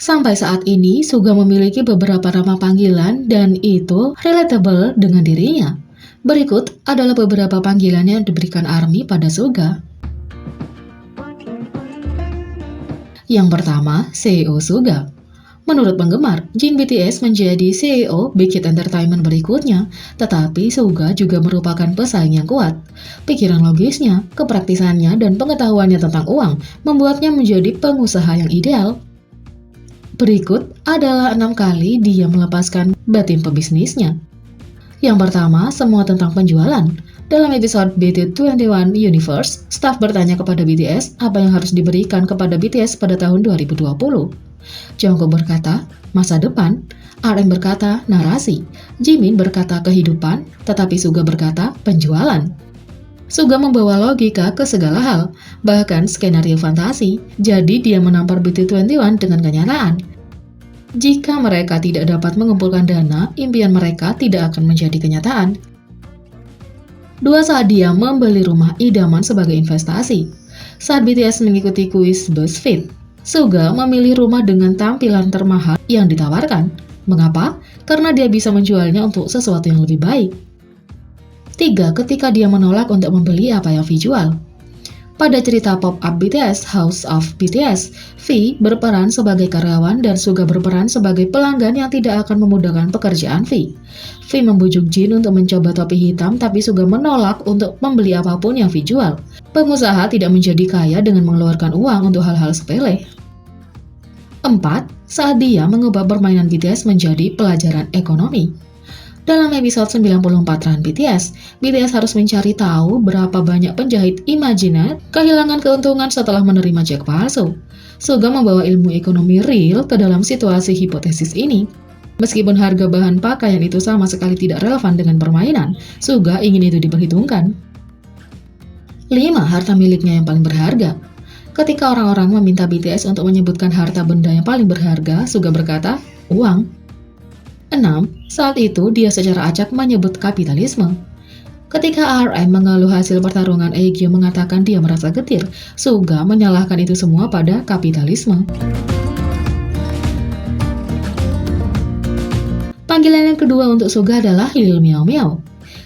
Sampai saat ini, Suga memiliki beberapa nama panggilan dan itu relatable dengan dirinya. Berikut adalah beberapa panggilan yang diberikan ARMY pada Suga. Yang pertama, CEO Suga. Menurut penggemar, Jin BTS menjadi CEO Big Hit Entertainment berikutnya, tetapi Suga juga merupakan pesaing yang kuat. Pikiran logisnya, kepraktisannya, dan pengetahuannya tentang uang membuatnya menjadi pengusaha yang ideal. Berikut adalah 6 kali dia melepaskan batin pebisnisnya. Yang pertama, semua tentang penjualan. Dalam episode BT21 Universe, staf bertanya kepada BTS apa yang harus diberikan kepada BTS pada tahun 2020. Jungkook berkata, masa depan. RM berkata, narasi. Jimin berkata, kehidupan. Tetapi Suga berkata, penjualan. Suga membawa logika ke segala hal, bahkan skenario fantasi. Jadi dia menampar BT21 dengan kenyataan. Jika mereka tidak dapat mengumpulkan dana, impian mereka tidak akan menjadi kenyataan. 2. Saat dia membeli rumah idaman sebagai investasi. Saat BTS mengikuti kuis BuzzFeed, Suga memilih rumah dengan tampilan termahal yang ditawarkan. Mengapa? Karena dia bisa menjualnya untuk sesuatu yang lebih baik. 3. Ketika dia menolak untuk membeli apa yang V jual. Pada cerita pop-up BTS House of BTS, V berperan sebagai karyawan dan Suga berperan sebagai pelanggan yang tidak akan memudahkan pekerjaan V. V membujuk Jin untuk mencoba topi hitam, tapi Suga menolak untuk membeli apapun yang V jual. Pengusaha tidak menjadi kaya dengan mengeluarkan uang untuk hal-hal sepele. 4. Saat dia mengubah permainan BTS menjadi pelajaran ekonomi. Dalam episode 94 Run BTS, BTS harus mencari tahu berapa banyak penjahit Imaginer kehilangan keuntungan setelah menerima cek palsu. Suga membawa ilmu ekonomi real ke dalam situasi hipotesis ini. Meskipun harga bahan pakaian itu sama sekali tidak relevan dengan permainan, Suga ingin itu diperhitungkan. 5. Harta miliknya yang paling berharga. Ketika orang-orang meminta BTS untuk menyebutkan harta benda yang paling berharga, Suga berkata, uang. 6. Saat itu, dia secara acak menyebut kapitalisme. Ketika RM mengeluh hasil pertarungan Aegyo mengatakan dia merasa getir, Suga menyalahkan itu semua pada kapitalisme. Panggilan yang kedua untuk Suga adalah Lil Miao Miao.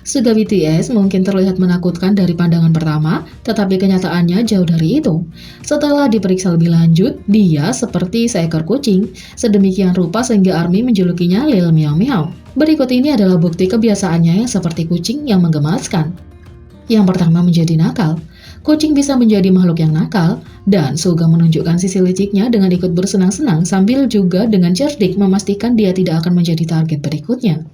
Suga BTS mungkin terlihat menakutkan dari pandangan pertama, tetapi kenyataannya jauh dari itu. Setelah diperiksa lebih lanjut, dia seperti seekor kucing, sedemikian rupa sehingga ARMY menjulukinya Lil Miao Miao. Berikut ini adalah bukti kebiasaannya yang seperti kucing yang menggemaskan. Yang pertama, menjadi nakal. Kucing bisa menjadi makhluk yang nakal, dan Suga menunjukkan sisi liciknya dengan ikut bersenang-senang sambil juga dengan cerdik memastikan dia tidak akan menjadi target berikutnya.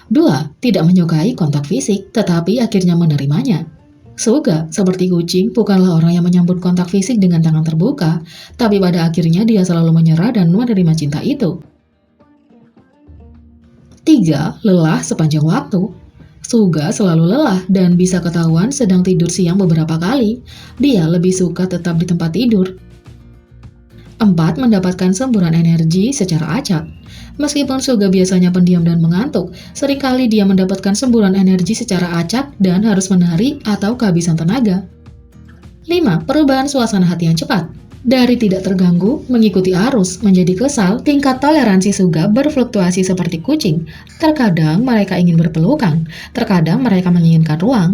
2. Tidak menyukai kontak fisik, tetapi akhirnya menerimanya. Suga, seperti kucing, bukanlah orang yang menyambut kontak fisik dengan tangan terbuka, tapi pada akhirnya dia selalu menyerah dan menerima cinta itu. 3. Lelah sepanjang waktu. Suga selalu lelah dan bisa ketahuan sedang tidur siang beberapa kali. Dia lebih suka tetap di tempat tidur. 4. Mendapatkan semburan energi secara acak. Meskipun Suga biasanya pendiam dan mengantuk, seringkali dia mendapatkan semburan energi secara acak dan harus menari atau kehabisan tenaga. 5. Perubahan suasana hati yang cepat. Dari tidak terganggu, mengikuti arus, menjadi kesal, tingkat toleransi Suga berfluktuasi seperti kucing. Terkadang mereka ingin berpelukan, terkadang mereka menginginkan ruang.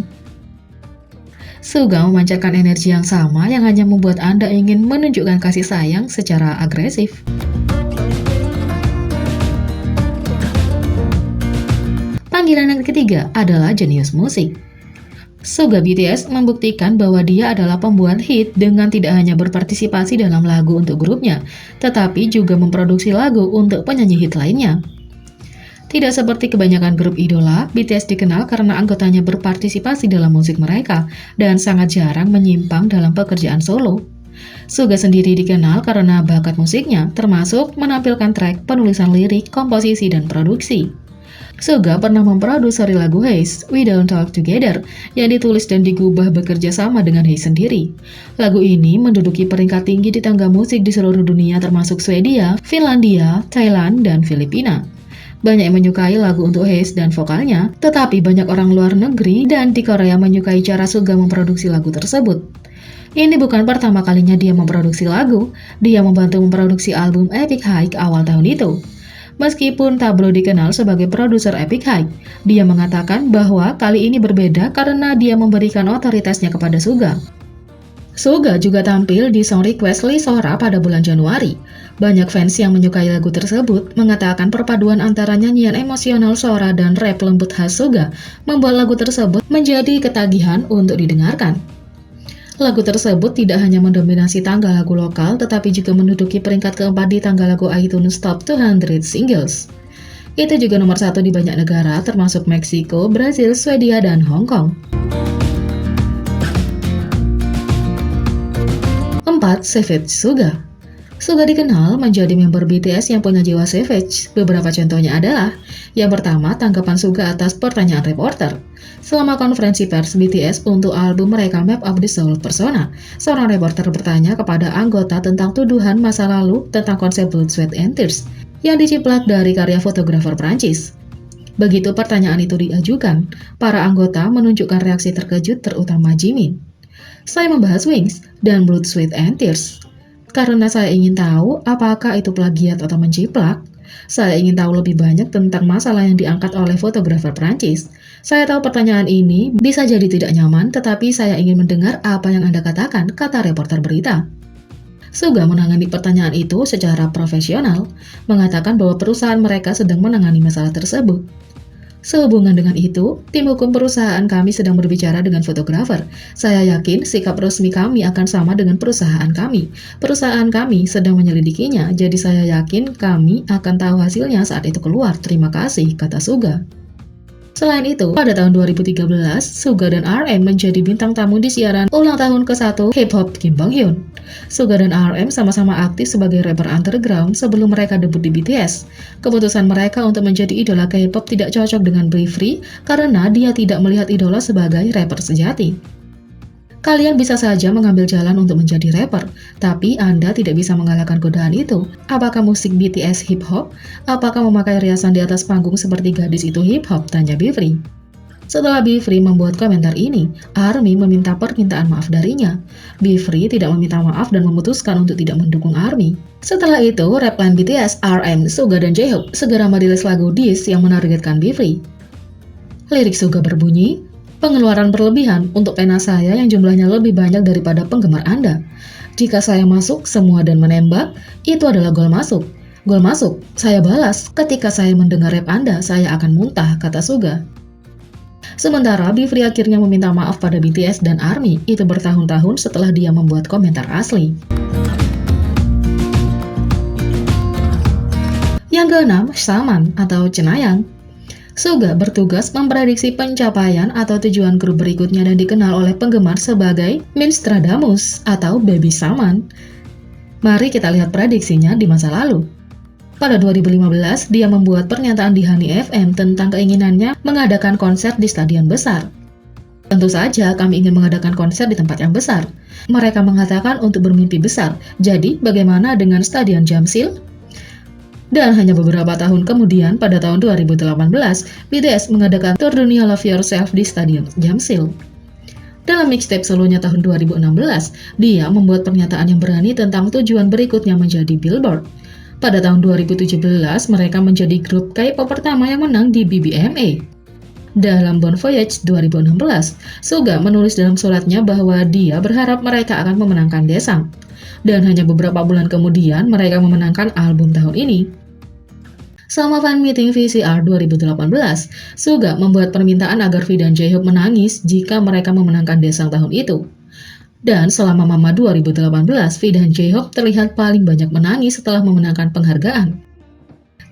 Suga memancarkan energi yang sama yang hanya membuat Anda ingin menunjukkan kasih sayang secara agresif. Panggilan yang ketiga adalah jenius musik. Suga BTS membuktikan bahwa dia adalah pembuat hit dengan tidak hanya berpartisipasi dalam lagu untuk grupnya, tetapi juga memproduksi lagu untuk penyanyi hit lainnya. Tidak seperti kebanyakan grup idola, BTS dikenal karena anggotanya berpartisipasi dalam musik mereka dan sangat jarang menyimpang dalam pekerjaan solo. Suga sendiri dikenal karena bakat musiknya, termasuk menampilkan track, penulisan lirik, komposisi, dan produksi. Suga pernah memproduksi lagu Haze, We Don't Talk Together, yang ditulis dan digubah bekerja sama dengan Haze sendiri. Lagu ini menduduki peringkat tinggi di tangga musik di seluruh dunia termasuk Swedia, Finlandia, Thailand, dan Filipina. Banyak yang menyukai lagu untuk Haze dan vokalnya, tetapi banyak orang luar negeri dan di Korea menyukai cara Suga memproduksi lagu tersebut. Ini bukan pertama kalinya dia memproduksi lagu, dia membantu memproduksi album Epic High awal tahun itu. Meskipun Tablo dikenal sebagai produser Epic High, dia mengatakan bahwa kali ini berbeda karena dia memberikan otoritasnya kepada Suga. Suga juga tampil di Song Request Lee Sora pada bulan Januari. Banyak fans yang menyukai lagu tersebut mengatakan perpaduan antara nyanyian emosional Sora dan rap lembut khas Suga membuat lagu tersebut menjadi ketagihan untuk didengarkan. Lagu tersebut tidak hanya mendominasi tangga lagu lokal, tetapi juga menduduki peringkat keempat di tangga lagu iTunes Top 200 Singles. Itu juga nomor 1 di banyak negara, termasuk Meksiko, Brasil, Swedia, dan Hong Kong. 4. Savage Suga. Suga dikenal menjadi member BTS yang punya jiwa savage. Beberapa contohnya adalah: yang pertama, tanggapan Suga atas pertanyaan reporter. Selama konferensi pers BTS untuk album mereka Map of the Soul Persona, seorang reporter bertanya kepada anggota tentang tuduhan masa lalu tentang konsep Blood, Sweat, and Tears yang diciplak dari karya fotografer Prancis. Begitu pertanyaan itu diajukan, para anggota menunjukkan reaksi terkejut, terutama Jimin. Saya membahas Wings dan Blood, Sweat, and Tears karena saya ingin tahu apakah itu plagiat atau menciplak. Saya ingin tahu lebih banyak tentang masalah yang diangkat oleh fotografer Prancis. Saya tahu pertanyaan ini bisa jadi tidak nyaman, tetapi saya ingin mendengar apa yang Anda katakan, kata reporter berita. Suga menangani pertanyaan itu secara profesional, mengatakan bahwa perusahaan mereka sedang menangani masalah tersebut. Sehubungan dengan itu, tim hukum perusahaan kami sedang berbicara dengan fotografer. Saya yakin sikap resmi kami akan sama dengan perusahaan kami. Perusahaan kami sedang menyelidikinya, jadi saya yakin kami akan tahu hasilnya saat itu keluar. Terima kasih, kata Suga. Selain itu, pada tahun 2013, Suga dan RM menjadi bintang tamu di siaran ulang tahun ke-1 Hip Hop Kim Bong Hyun. Suga dan RM sama-sama aktif sebagai rapper underground sebelum mereka debut di BTS. Keputusan mereka untuk menjadi idola K-pop tidak cocok dengan Bifree karena dia tidak melihat idola sebagai rapper sejati. Kalian bisa saja mengambil jalan untuk menjadi rapper, tapi Anda tidak bisa mengalahkan godaan itu. Apakah musik BTS hip hop? Apakah memakai riasan di atas panggung seperti gadis itu hip hop? Tanya Bifree. Setelah Bifree membuat komentar ini, ARMY meminta permintaan maaf darinya. Bifree tidak meminta maaf dan memutuskan untuk tidak mendukung ARMY. Setelah itu, rap line BTS, RM, Suga, dan J-Hope segera merilis lagu Diss yang menargetkan Bifree. Lirik Suga berbunyi, "Pengeluaran berlebihan untuk pena saya yang jumlahnya lebih banyak daripada penggemar Anda. Jika saya masuk semua dan menembak, itu adalah gol masuk. Gol masuk, saya balas. Ketika saya mendengar rap Anda, saya akan muntah," kata Suga. Sementara Bifree akhirnya meminta maaf pada BTS dan ARMY, itu bertahun-tahun setelah dia membuat komentar asli. Yang keenam, Saman atau Cenayang. Suga bertugas memprediksi pencapaian atau tujuan grup berikutnya dan dikenal oleh penggemar sebagai Minstradamus atau Baby Saman. Mari kita lihat prediksinya di masa lalu. Pada 2015, dia membuat pernyataan di Honey FM tentang keinginannya mengadakan konser di stadion besar. Tentu saja kami ingin mengadakan konser di tempat yang besar. Mereka mengatakan untuk bermimpi besar. Jadi, bagaimana dengan Stadion Jamsil? Dan hanya beberapa tahun kemudian, pada tahun 2018, BTS mengadakan tur dunia Love Yourself di Stadion Jamsil. Dalam mixtape solonya tahun 2016, dia membuat pernyataan yang berani tentang tujuan berikutnya menjadi Billboard. Pada tahun 2017, mereka menjadi grup K-pop pertama yang menang di BBMA. Dalam Bon Voyage 2016, Suga menulis dalam suratnya bahwa dia berharap mereka akan memenangkan Daesang. Dan hanya beberapa bulan kemudian, mereka memenangkan album tahun ini. Selama fan meeting VCR 2018, Suga membuat permintaan agar V dan J-Hope menangis jika mereka memenangkan Daesang tahun itu. Dan selama Mama 2018, V dan J-Hope terlihat paling banyak menangis setelah memenangkan penghargaan.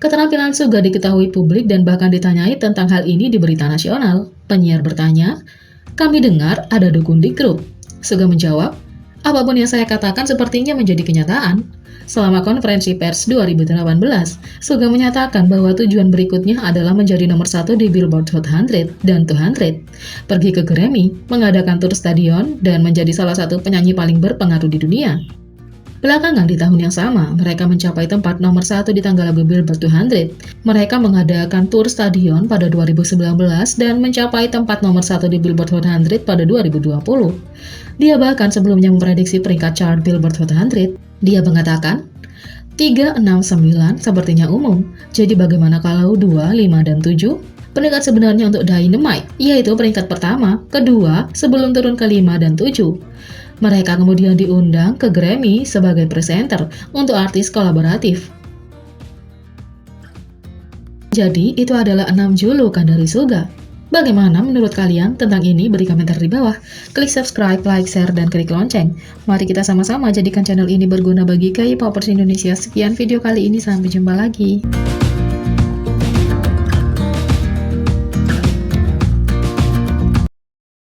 Keterampilan Suga diketahui publik dan bahkan ditanyai tentang hal ini di berita nasional. Penyiar bertanya, "Kami dengar ada dukun di grup." Suga menjawab, "Apapun yang saya katakan sepertinya menjadi kenyataan." Selama konferensi pers 2018, Suga menyatakan bahwa tujuan berikutnya adalah menjadi nomor 1 di Billboard Hot 100 dan 200, pergi ke Grammy, mengadakan tur stadion, dan menjadi salah satu penyanyi paling berpengaruh di dunia. Belakangan di tahun yang sama, mereka mencapai tempat nomor 1 di tangga lagu Billboard 200. Mereka mengadakan tur stadion pada 2019 dan mencapai tempat nomor 1 di Billboard Hot 100 pada 2020. Dia bahkan sebelumnya memprediksi peringkat chart Billboard Hot 100. Dia mengatakan, 3, 6, 9 sepertinya umum. Jadi bagaimana kalau 2, 5, dan 7? Peringkat sebenarnya untuk Dynamite, yaitu peringkat pertama, kedua, sebelum turun ke 5 dan 7. Mereka kemudian diundang ke Grammy sebagai presenter untuk artis kolaboratif. Jadi, itu adalah 6 julukan dari Suga. Bagaimana menurut kalian tentang ini? Beri komentar di bawah. Klik subscribe, like, share, dan klik lonceng. Mari kita sama-sama jadikan channel ini berguna bagi K-popers Indonesia. Sekian video kali ini, sampai jumpa lagi.